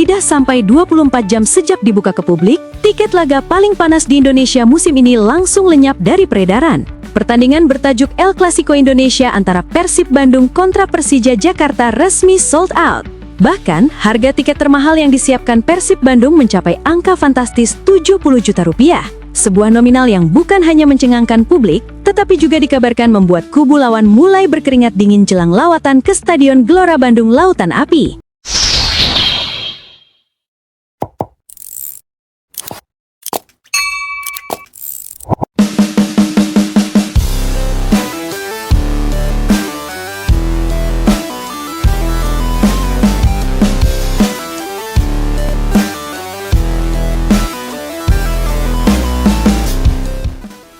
Tidak sampai 24 jam sejak dibuka ke publik, tiket laga paling panas di Indonesia musim ini langsung lenyap dari peredaran. Pertandingan bertajuk El Clasico Indonesia antara Persib Bandung kontra Persija Jakarta resmi sold out. Bahkan, harga tiket termahal yang disiapkan Persib Bandung mencapai angka fantastis 70 juta rupiah. Sebuah nominal yang bukan hanya mencengangkan publik, tetapi juga dikabarkan membuat kubu lawan mulai berkeringat dingin jelang lawatan ke Stadion Gelora Bandung Lautan Api.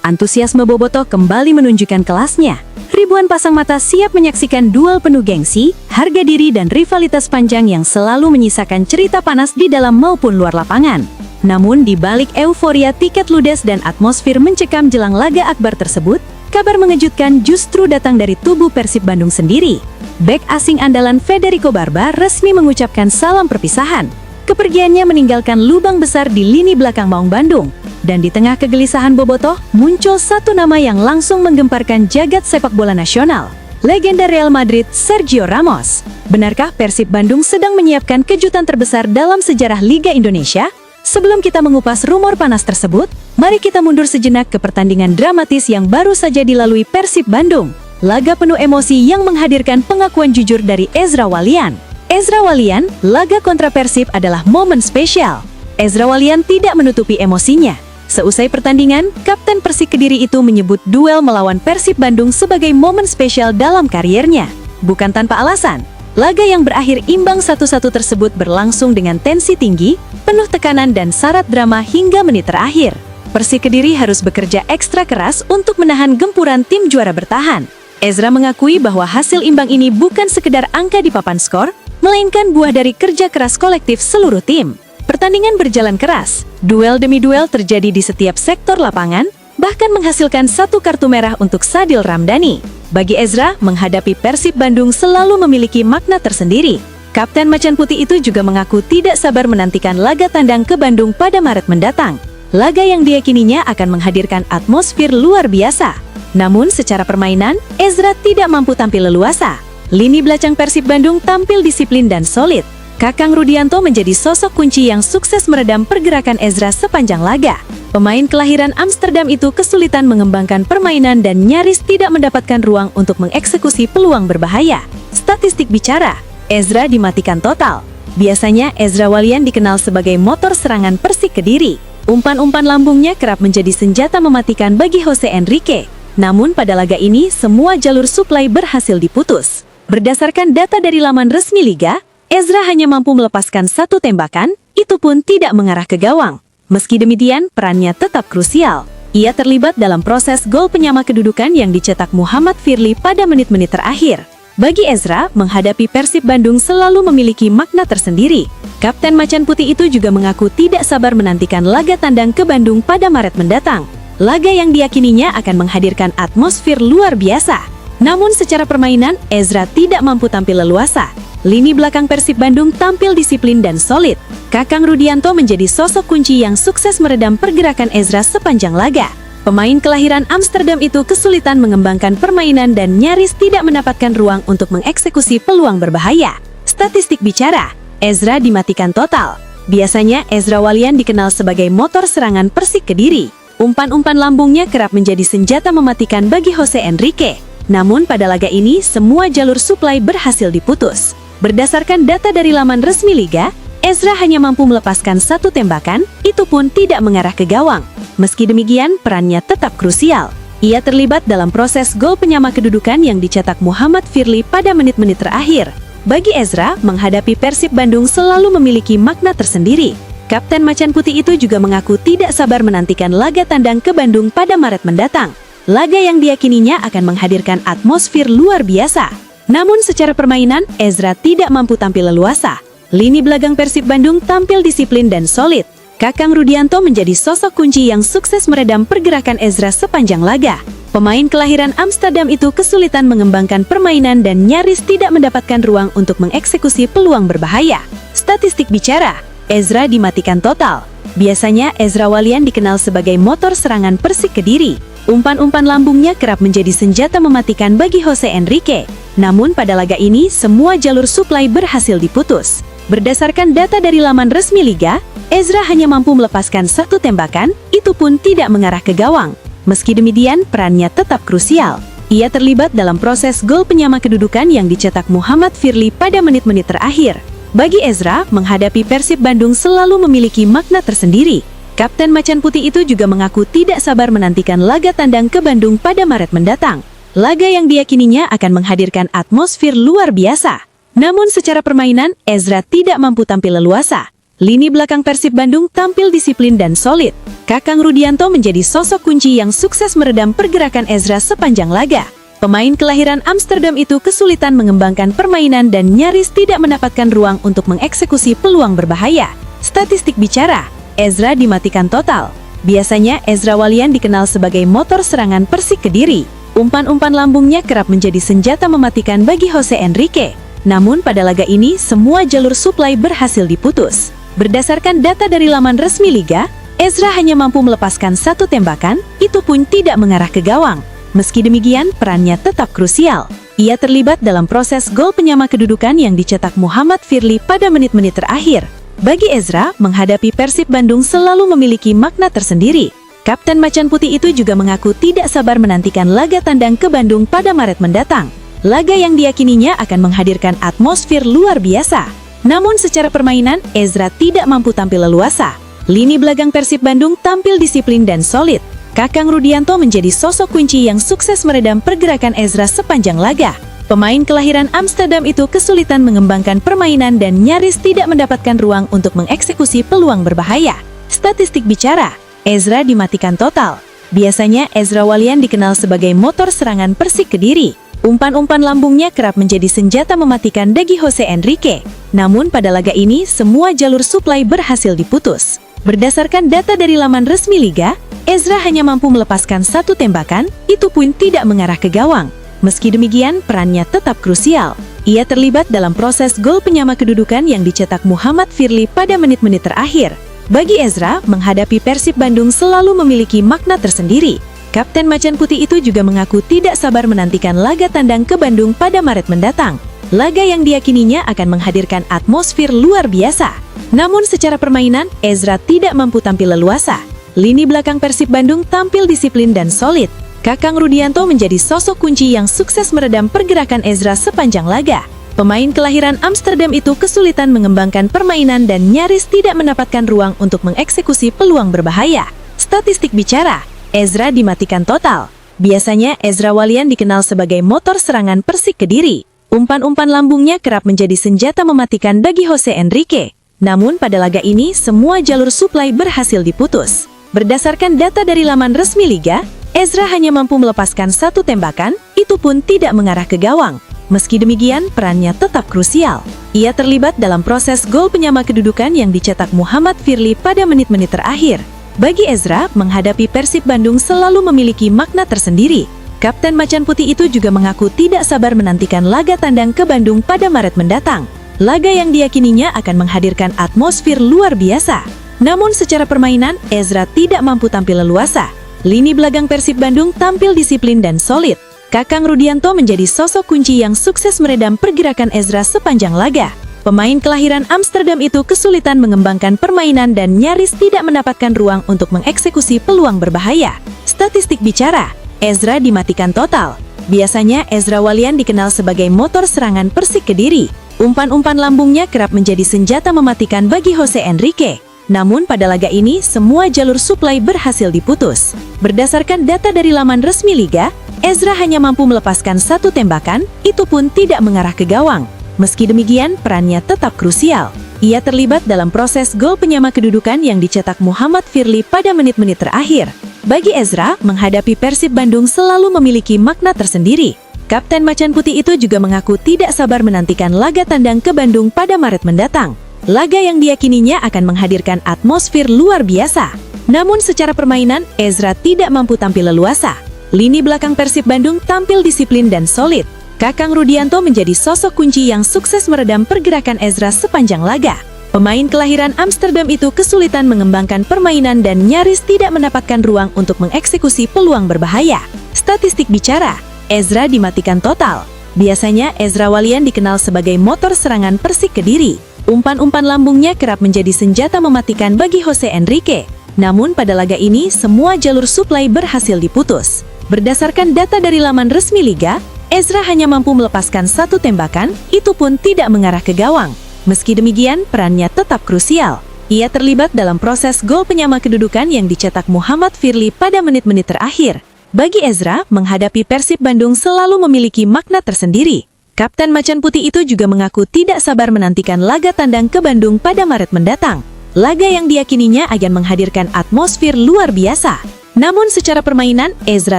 Antusiasme Bobotoh kembali menunjukkan kelasnya. Ribuan pasang mata siap menyaksikan duel penuh gengsi, harga diri dan rivalitas panjang yang selalu menyisakan cerita panas di dalam maupun luar lapangan. Namun di balik euforia tiket ludes dan atmosfer mencekam jelang laga akbar tersebut, kabar mengejutkan justru datang dari tubuh Persib Bandung sendiri. Bek asing andalan Federico Barba resmi mengucapkan salam perpisahan. Kepergiannya meninggalkan lubang besar di lini belakang Maung Bandung. Dan di tengah kegelisahan Bobotoh, muncul satu nama yang langsung menggemparkan jagat sepak bola nasional. Legenda Real Madrid, Sergio Ramos. Benarkah Persib Bandung sedang menyiapkan kejutan terbesar dalam sejarah Liga Indonesia? Sebelum kita mengupas rumor panas tersebut, mari kita mundur sejenak ke pertandingan dramatis yang baru saja dilalui Persib Bandung. Laga penuh emosi yang menghadirkan pengakuan jujur dari Ezra Walian. Ezra Walian, laga kontra Persib adalah momen spesial. Ezra Walian tidak menutupi emosinya. Seusai pertandingan, Kapten Persik Kediri itu menyebut duel melawan Persib Bandung sebagai momen spesial dalam kariernya. Bukan tanpa alasan, laga yang berakhir imbang 1-1 tersebut berlangsung dengan tensi tinggi, penuh tekanan dan syarat drama hingga menit terakhir. Persik Kediri harus bekerja ekstra keras untuk menahan gempuran tim juara bertahan. Ezra mengakui bahwa hasil imbang ini bukan sekedar angka di papan skor, melainkan buah dari kerja keras kolektif seluruh tim. Pertandingan berjalan keras, duel demi duel terjadi di setiap sektor lapangan, bahkan menghasilkan satu kartu merah untuk Sadil Ramdhani. Bagi Ezra, menghadapi Persib Bandung selalu memiliki makna tersendiri. Kapten Macan Putih itu juga mengaku tidak sabar menantikan laga tandang ke Bandung pada Maret mendatang. Laga yang diyakininya akan menghadirkan atmosfer luar biasa. Namun secara permainan, Ezra tidak mampu tampil leluasa. Lini belakang Persib Bandung tampil disiplin dan solid. Kakang Rudianto menjadi sosok kunci yang sukses meredam pergerakan Ezra sepanjang laga. Pemain kelahiran Amsterdam itu kesulitan mengembangkan permainan dan nyaris tidak mendapatkan ruang untuk mengeksekusi peluang berbahaya. Statistik bicara, Ezra dimatikan total. Biasanya Ezra Walian dikenal sebagai motor serangan Persik Kediri. Umpan-umpan lambungnya kerap menjadi senjata mematikan bagi Jose Enrique. Namun pada laga ini, semua jalur suplai berhasil diputus. Berdasarkan data dari laman resmi Liga, Ezra hanya mampu melepaskan satu tembakan, itu pun tidak mengarah ke gawang. Meski demikian, perannya tetap krusial. Ia terlibat dalam proses gol penyama kedudukan yang dicetak Muhammad Firly pada menit-menit terakhir. Bagi Ezra, menghadapi Persib Bandung selalu memiliki makna tersendiri. Kapten Macan Putih itu juga mengaku tidak sabar menantikan laga tandang ke Bandung pada Maret mendatang. Laga yang diyakininya akan menghadirkan atmosfer luar biasa. Namun secara permainan, Ezra tidak mampu tampil leluasa. Lini belakang Persib Bandung tampil disiplin dan solid. Kakang Rudianto menjadi sosok kunci yang sukses meredam pergerakan Ezra sepanjang laga. Pemain kelahiran Amsterdam itu kesulitan mengembangkan permainan dan nyaris tidak mendapatkan ruang untuk mengeksekusi peluang berbahaya. Statistik bicara, Ezra dimatikan total. Biasanya Ezra Walian dikenal sebagai motor serangan Persik Kediri. Umpan-umpan lambungnya kerap menjadi senjata mematikan bagi Jose Enrique. Namun pada laga ini, semua jalur suplai berhasil diputus. Berdasarkan data dari laman resmi Liga, Ezra hanya mampu melepaskan satu tembakan, itu pun tidak mengarah ke gawang. Meski demikian, perannya tetap krusial. Ia terlibat dalam proses gol penyama kedudukan yang dicetak Muhammad Firly pada menit-menit terakhir. Bagi Ezra, menghadapi Persib Bandung selalu memiliki makna tersendiri. Kapten Macan Putih itu juga mengaku tidak sabar menantikan laga tandang ke Bandung pada Maret mendatang. Laga yang diyakininya akan menghadirkan atmosfer luar biasa. Namun secara permainan, Ezra tidak mampu tampil leluasa. Lini belakang Persib Bandung tampil disiplin dan solid. Kakang Rudianto menjadi sosok kunci yang sukses meredam pergerakan Ezra sepanjang laga. Pemain kelahiran Amsterdam itu kesulitan mengembangkan permainan dan nyaris tidak mendapatkan ruang untuk mengeksekusi peluang berbahaya. Statistik bicara, Ezra dimatikan total. Biasanya Ezra Walian dikenal sebagai motor serangan Persik Kediri. Umpan-umpan lambungnya kerap menjadi senjata mematikan bagi Jose Enrique. Namun pada laga ini, semua jalur suplai berhasil diputus. Berdasarkan data dari laman resmi Liga, Ezra hanya mampu melepaskan 1 tembakan, itu pun tidak mengarah ke gawang. Meski demikian, perannya tetap krusial. Ia terlibat dalam proses gol penyama kedudukan yang dicetak Muhammad Firly pada menit-menit terakhir. Bagi Ezra, menghadapi Persib Bandung selalu memiliki makna tersendiri. Kapten Macan Putih itu juga mengaku tidak sabar menantikan laga tandang ke Bandung pada Maret mendatang. Laga yang diyakininya akan menghadirkan atmosfer luar biasa. Namun secara permainan, Ezra tidak mampu tampil leluasa. Lini belakang Persib Bandung tampil disiplin dan solid. Kakang Rudianto menjadi sosok kunci yang sukses meredam pergerakan Ezra sepanjang laga. Pemain kelahiran Amsterdam itu kesulitan mengembangkan permainan dan nyaris tidak mendapatkan ruang untuk mengeksekusi peluang berbahaya. Statistik bicara, Ezra dimatikan total. Biasanya Ezra Walian dikenal sebagai motor serangan Persik Kediri. Umpan-umpan lambungnya kerap menjadi senjata mematikan bagi Jose Enrique. Namun pada laga ini, semua jalur suplai berhasil diputus. Berdasarkan data dari laman resmi Liga, Ezra hanya mampu melepaskan 1 tembakan, itu pun tidak mengarah ke gawang. Meski demikian, perannya tetap krusial. Ia terlibat dalam proses gol penyama kedudukan yang dicetak Muhammad Firly pada menit-menit terakhir. Bagi Ezra, menghadapi Persib Bandung selalu memiliki makna tersendiri. Kapten Macan Putih itu juga mengaku tidak sabar menantikan laga tandang ke Bandung pada Maret mendatang. Laga yang diyakininya akan menghadirkan atmosfer luar biasa. Namun secara permainan, Ezra tidak mampu tampil leluasa. Lini belakang Persib Bandung tampil disiplin dan solid. Kakang Rudianto menjadi sosok kunci yang sukses meredam pergerakan Ezra sepanjang laga. Pemain kelahiran Amsterdam itu kesulitan mengembangkan permainan dan nyaris tidak mendapatkan ruang untuk mengeksekusi peluang berbahaya. Statistik bicara, Ezra dimatikan total. Biasanya Ezra Walian dikenal sebagai motor serangan Persik Kediri. Umpan-umpan lambungnya kerap menjadi senjata mematikan bagi Jose Enrique. Namun pada laga ini, semua jalur suplai berhasil diputus. Berdasarkan data dari laman resmi Liga, Ezra hanya mampu melepaskan 1 tembakan, itu pun tidak mengarah ke gawang. Meski demikian, perannya tetap krusial. Ia terlibat dalam proses gol penyama kedudukan yang dicetak Muhammad Firly pada menit-menit terakhir. Bagi Ezra, menghadapi Persib Bandung selalu memiliki makna tersendiri. Kapten Macan Putih itu juga mengaku tidak sabar menantikan laga tandang ke Bandung pada Maret mendatang. Laga yang diyakininya akan menghadirkan atmosfer luar biasa. Namun secara permainan, Ezra tidak mampu tampil leluasa. Lini belakang Persib Bandung tampil disiplin dan solid. Kakang Rudianto menjadi sosok kunci yang sukses meredam pergerakan Ezra sepanjang laga. Pemain kelahiran Amsterdam itu kesulitan mengembangkan permainan dan nyaris tidak mendapatkan ruang untuk mengeksekusi peluang berbahaya. Statistik bicara, Ezra dimatikan total. Biasanya Ezra Walian dikenal sebagai motor serangan Persik Kediri. Umpan-umpan lambungnya kerap menjadi senjata mematikan bagi Jose Enrique. Namun pada laga ini, semua jalur suplai berhasil diputus. Berdasarkan data dari laman resmi Liga, Ezra hanya mampu melepaskan 1 tembakan, itu pun tidak mengarah ke gawang. Meski demikian, perannya tetap krusial. Ia terlibat dalam proses gol penyama kedudukan yang dicetak Muhammad Firly pada menit-menit terakhir. Bagi Ezra, menghadapi Persib Bandung selalu memiliki makna tersendiri. Kapten Macan Putih itu juga mengaku tidak sabar menantikan laga tandang ke Bandung pada Maret mendatang. Laga yang diyakininya akan menghadirkan atmosfer luar biasa. Namun secara permainan, Ezra tidak mampu tampil leluasa. Lini belakang Persib Bandung tampil disiplin dan solid. Kakang Rudianto menjadi sosok kunci yang sukses meredam pergerakan Ezra sepanjang laga. Pemain kelahiran Amsterdam itu kesulitan mengembangkan permainan dan nyaris tidak mendapatkan ruang untuk mengeksekusi peluang berbahaya. Statistik bicara, Ezra dimatikan total. Biasanya Ezra Walian dikenal sebagai motor serangan Persik Kediri. Umpan-umpan lambungnya kerap menjadi senjata mematikan bagi Jose Enrique. Namun pada laga ini, semua jalur suplai berhasil diputus. Berdasarkan data dari laman resmi Liga, Ezra hanya mampu melepaskan 1 tembakan, itu pun tidak mengarah ke gawang. Meski demikian, perannya tetap krusial. Ia terlibat dalam proses gol penyama kedudukan yang dicetak Muhammad Firly pada menit-menit terakhir. Bagi Ezra, menghadapi Persib Bandung selalu memiliki makna tersendiri. Kapten Macan Putih itu juga mengaku tidak sabar menantikan laga tandang ke Bandung pada Maret mendatang. Laga yang diyakininya akan menghadirkan atmosfer luar biasa. Namun secara permainan, Ezra tidak mampu tampil leluasa. Lini belakang Persib Bandung tampil disiplin dan solid. Kakang Rudianto menjadi sosok kunci yang sukses meredam pergerakan Ezra sepanjang laga. Pemain kelahiran Amsterdam itu kesulitan mengembangkan permainan dan nyaris tidak mendapatkan ruang untuk mengeksekusi peluang berbahaya. Statistik bicara, Ezra dimatikan total. Biasanya Ezra Walian dikenal sebagai motor serangan Persik Kediri. Umpan-umpan lambungnya kerap menjadi senjata mematikan bagi Jose Enrique. Namun pada laga ini semua jalur suplai berhasil diputus. Berdasarkan data dari laman resmi Liga, Ezra hanya mampu melepaskan 1 tembakan, itu pun tidak mengarah ke gawang. Meski demikian, perannya tetap krusial. Ia terlibat dalam proses gol penyama kedudukan yang dicetak Muhammad Firly pada menit-menit terakhir. Bagi Ezra, menghadapi Persib Bandung selalu memiliki makna tersendiri. Kapten Macan Putih itu juga mengaku tidak sabar menantikan laga tandang ke Bandung pada Maret mendatang. Laga yang diyakininya akan menghadirkan atmosfer luar biasa. Namun secara permainan, Ezra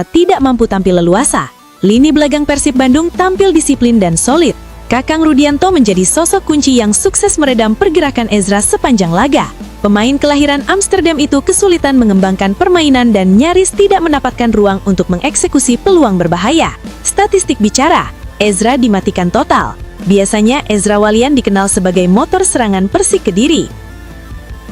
tidak mampu tampil leluasa. Lini belakang Persib Bandung tampil disiplin dan solid. Kakang Rudianto menjadi sosok kunci yang sukses meredam pergerakan Ezra sepanjang laga. Pemain kelahiran Amsterdam itu kesulitan mengembangkan permainan dan nyaris tidak mendapatkan ruang untuk mengeksekusi peluang berbahaya. Statistik bicara, Ezra dimatikan total. Biasanya Ezra Walian dikenal sebagai motor serangan Persik Kediri.